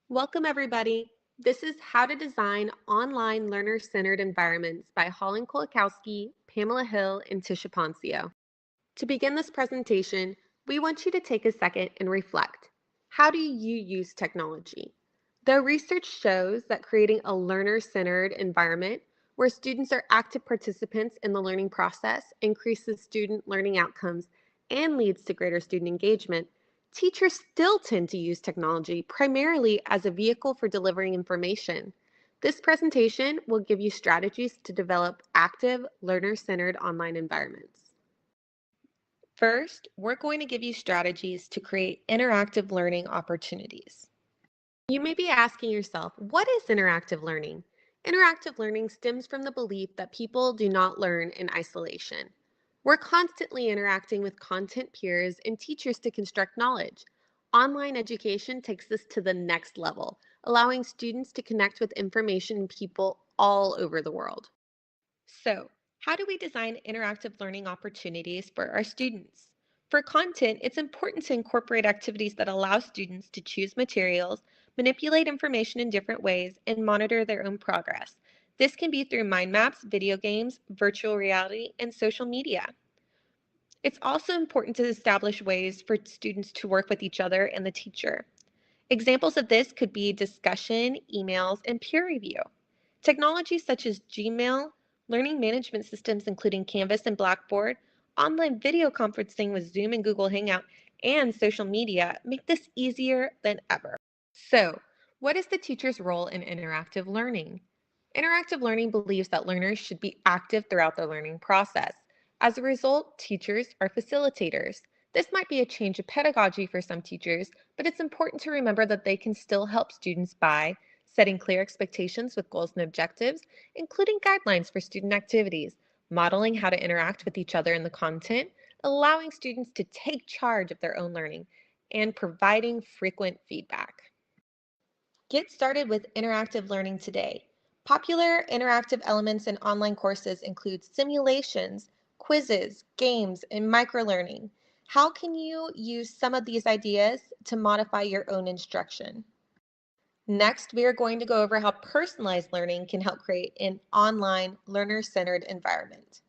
Welcome, everybody. This is How to Design Online Learner-Centered Environments by Holland Kolakowski, Pamela Hill, and Tisha Poncio. To begin this presentation, we want you to take a second and reflect. How do you use technology? Though research shows that creating a learner-centered environment where students are active participants in the learning process increases student learning outcomes and leads to greater student engagement, teachers still tend to use technology primarily as a vehicle for delivering information. This presentation will give you strategies to develop active, learner-centered online environments. First, we're going to give you strategies to create interactive learning opportunities. You may be asking yourself, what is interactive learning? Interactive learning stems from the belief that people do not learn in isolation. We're constantly interacting with content peers and teachers to construct knowledge. Online education takes this to the next level, allowing students to connect with information and people all over the world. So, how do we design interactive learning opportunities for our students? For content, it's important to incorporate activities that allow students to choose materials, manipulate information in different ways, and monitor their own progress. This can be through mind maps, video games, virtual reality, and social media. It's also important to establish ways for students to work with each other and the teacher. Examples of this could be discussion, emails, and peer review. Technologies such as Gmail, learning management systems including Canvas and Blackboard, online video conferencing with Zoom and Google Hangout, and social media make this easier than ever. So, what is the teacher's role in interactive learning? Interactive learning believes that learners should be active throughout the learning process. As a result, teachers are facilitators. This might be a change of pedagogy for some teachers, but it's important to remember that they can still help students by setting clear expectations with goals and objectives, including guidelines for student activities, modeling how to interact with each other in the content, allowing students to take charge of their own learning, and providing frequent feedback. Get started with interactive learning today. Popular interactive elements in online courses include simulations, quizzes, games, and microlearning. How can you use some of these ideas to modify your own instruction? Next, we are going to go over how personalized learning can help create an online learner-centered environment.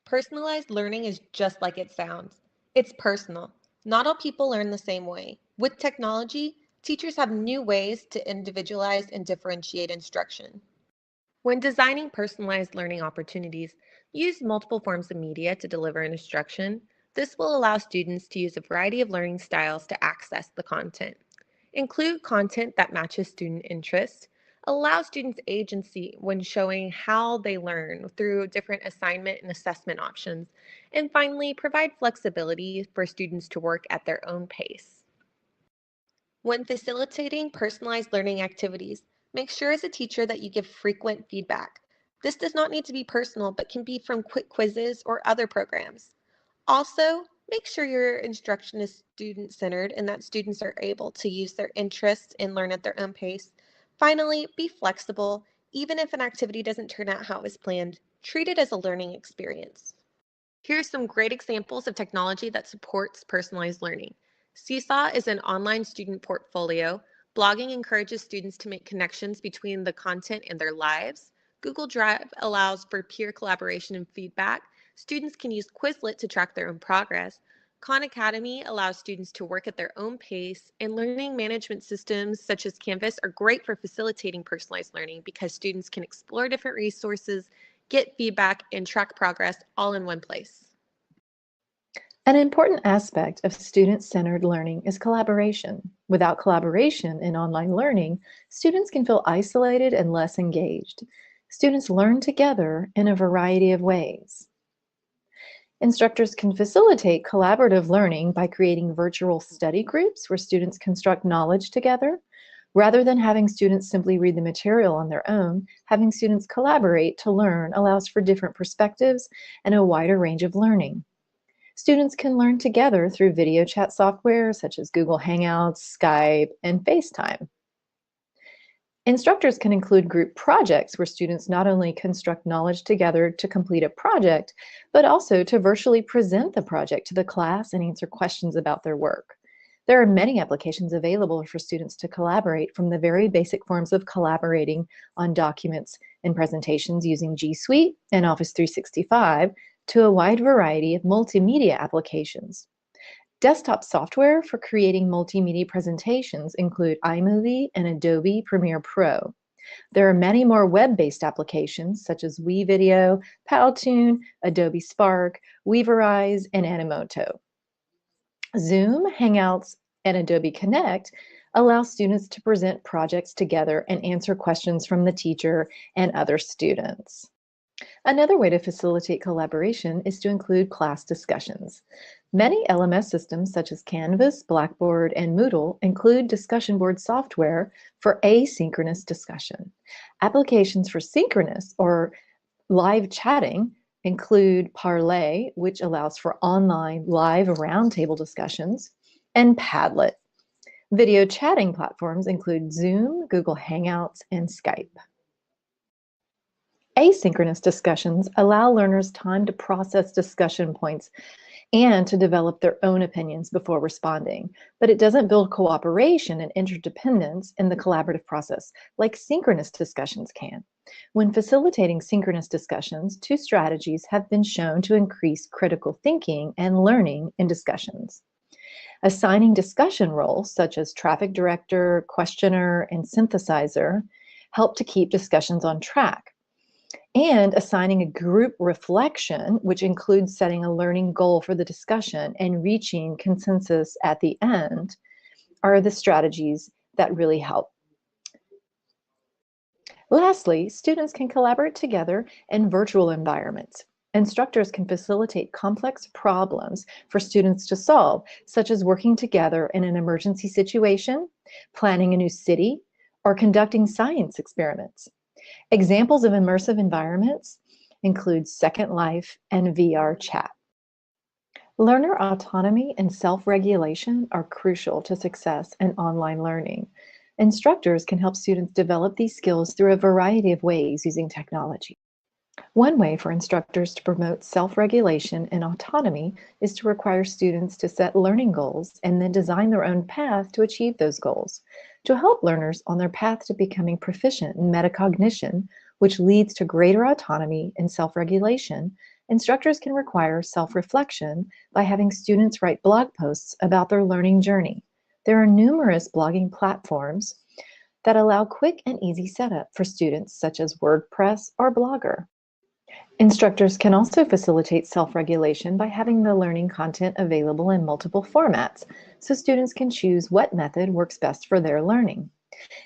Personalized learning is just like it sounds. It's personal. Not all people learn the same way. With technology, teachers have new ways to individualize and differentiate instruction. When designing personalized learning opportunities, use multiple forms of media to deliver an instruction. This will allow students to use a variety of learning styles to access the content. Include content that matches student interests. Allow students agency when showing how they learn through different assignment and assessment options. And finally, provide flexibility for students to work at their own pace. When facilitating personalized learning activities, make sure as a teacher that you give frequent feedback. This does not need to be personal, but can be from quick quizzes or other programs. Also, make sure your instruction is student-centered and that students are able to use their interests and learn at their own pace. Finally, be flexible. Even if an activity doesn't turn out how it was planned, treat it as a learning experience. Here's some great examples of technology that supports personalized learning. Seesaw is an online student portfolio. Blogging encourages students to make connections between the content and their lives. Google Drive allows for peer collaboration and feedback. Students can use Quizlet to track their own progress. Khan Academy allows students to work at their own pace, and learning management systems such as Canvas are great for facilitating personalized learning because students can explore different resources, get feedback, and track progress all in one place. An important aspect of student-centered learning is collaboration. Without collaboration in online learning, students can feel isolated and less engaged. Students learn together in a variety of ways. Instructors can facilitate collaborative learning by creating virtual study groups where students construct knowledge together. Rather than having students simply read the material on their own, having students collaborate to learn allows for different perspectives and a wider range of learning. Students can learn together through video chat software such as Google Hangouts, Skype, and FaceTime. Instructors can include group projects where students not only construct knowledge together to complete a project, but also to virtually present the project to the class and answer questions about their work. There are many applications available for students to collaborate, from the very basic forms of collaborating on documents and presentations using G Suite and Office 365 to a wide variety of multimedia applications. Desktop software for creating multimedia presentations include iMovie and Adobe Premiere Pro. There are many more web-based applications such as WeVideo, Powtoon, Adobe Spark, Weaverize, and Animoto. Zoom, Hangouts, and Adobe Connect allow students to present projects together and answer questions from the teacher and other students. Another way to facilitate collaboration is to include class discussions. Many LMS systems such as Canvas, Blackboard, and Moodle include discussion board software for asynchronous discussion. Applications for synchronous or live chatting include Parlay, which allows for online live roundtable discussions, and Padlet. Video chatting platforms include Zoom, Google Hangouts, and Skype. Asynchronous discussions allow learners time to process discussion points and to develop their own opinions before responding, but it doesn't build cooperation and interdependence in the collaborative process like synchronous discussions can. When facilitating synchronous discussions, two strategies have been shown to increase critical thinking and learning in discussions. Assigning discussion roles, such as traffic director, questioner, and synthesizer, help to keep discussions on track. And assigning a group reflection, which includes setting a learning goal for the discussion and reaching consensus at the end, are the strategies that really help. Lastly, students can collaborate together in virtual environments. Instructors can facilitate complex problems for students to solve, such as working together in an emergency situation, planning a new city, or conducting science experiments. Examples of immersive environments include Second Life and VR chat. Learner autonomy and self-regulation are crucial to success in online learning. Instructors can help students develop these skills through a variety of ways using technology. One way for instructors to promote self-regulation and autonomy is to require students to set learning goals and then design their own path to achieve those goals. To help learners on their path to becoming proficient in metacognition, which leads to greater autonomy and self-regulation, instructors can require self-reflection by having students write blog posts about their learning journey. There are numerous blogging platforms that allow quick and easy setup for students, such as WordPress or Blogger. Instructors can also facilitate self-regulation by having the learning content available in multiple formats, so students can choose what method works best for their learning.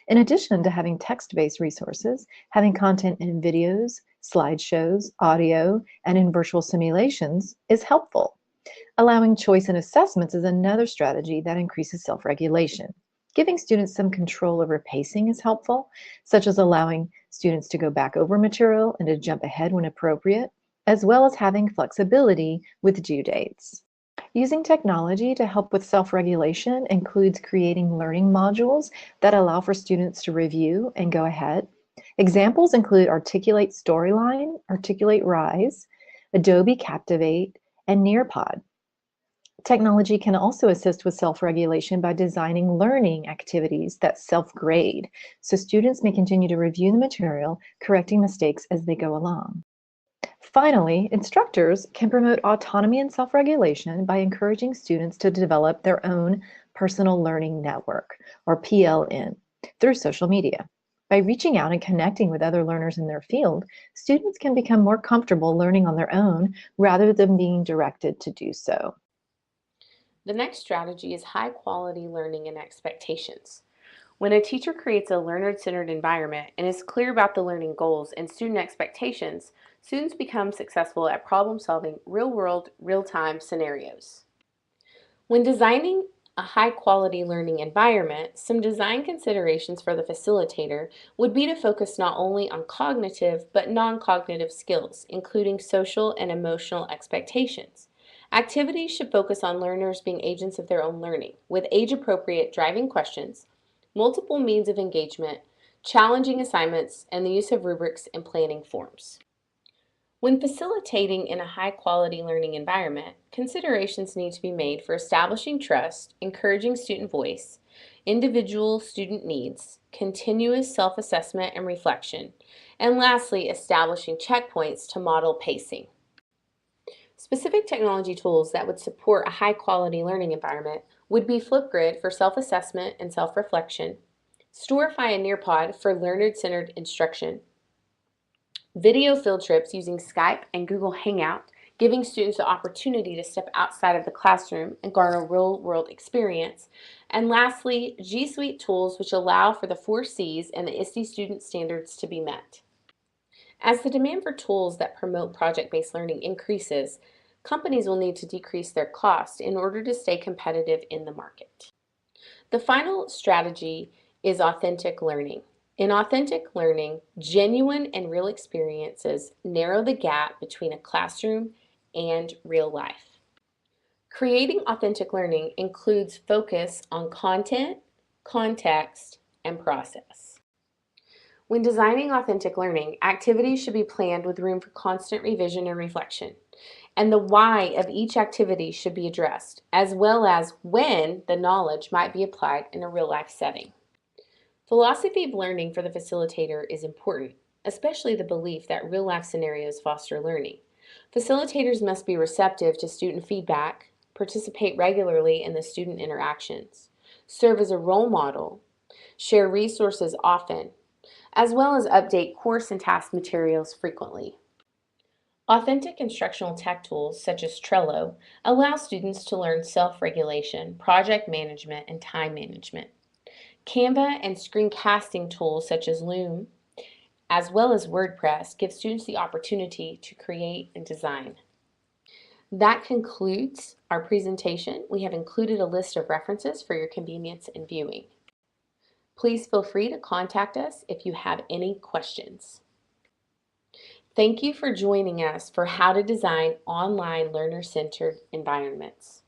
In addition to having text-based resources, having content in videos, slideshows, audio, and in virtual simulations is helpful. Allowing choice in assessments is another strategy that increases self-regulation. Giving students some control over pacing is helpful, such as allowing students to go back over material and to jump ahead when appropriate, as well as having flexibility with due dates. Using technology to help with self-regulation includes creating learning modules that allow for students to review and go ahead. Examples include Articulate Storyline, Articulate Rise, Adobe Captivate, and Nearpod. Technology can also assist with self-regulation by designing learning activities that self-grade, so students may continue to review the material, correcting mistakes as they go along. Finally, instructors can promote autonomy and self-regulation by encouraging students to develop their own personal learning network, or PLN, through social media. By reaching out and connecting with other learners in their field, students can become more comfortable learning on their own rather than being directed to do so. The next strategy is high quality learning and expectations. When a teacher creates a learner-centered environment and is clear about the learning goals and student expectations, students become successful at problem-solving real-world, real-time scenarios. When designing a high-quality learning environment, some design considerations for the facilitator would be to focus not only on cognitive but non-cognitive skills, including social and emotional expectations. Activities should focus on learners being agents of their own learning, with age-appropriate driving questions, multiple means of engagement, challenging assignments, and the use of rubrics and planning forms. When facilitating in a high-quality learning environment, considerations need to be made for establishing trust, encouraging student voice, individual student needs, continuous self-assessment and reflection, and lastly, establishing checkpoints to model pacing. Specific technology tools that would support a high-quality learning environment would be Flipgrid for self-assessment and self-reflection, Storify and Nearpod for learner-centered instruction, video field trips using Skype and Google Hangout, giving students the opportunity to step outside of the classroom and garner real-world experience. And lastly, G Suite tools which allow for the 4Cs and the ISTE student standards to be met. As the demand for tools that promote project-based learning increases, companies will need to decrease their cost in order to stay competitive in the market. The final strategy is authentic learning. In authentic learning, genuine and real experiences narrow the gap between a classroom and real life. Creating authentic learning includes focus on content, context, and process. When designing authentic learning, activities should be planned with room for constant revision and reflection, and the why of each activity should be addressed, as well as when the knowledge might be applied in a real-life setting. Philosophy of learning for the facilitator is important, especially the belief that real-life scenarios foster learning. Facilitators must be receptive to student feedback, participate regularly in the student interactions, serve as a role model, share resources often, as well as update course and task materials frequently. Authentic instructional tech tools such as Trello allow students to learn self-regulation, project management, and time management. Canva and screencasting tools such as Loom, as well as WordPress, give students the opportunity to create and design. That concludes our presentation. We have included a list of references for your convenience in viewing. Please feel free to contact us if you have any questions. Thank you for joining us for How to Design Online Learner-Centered Environments.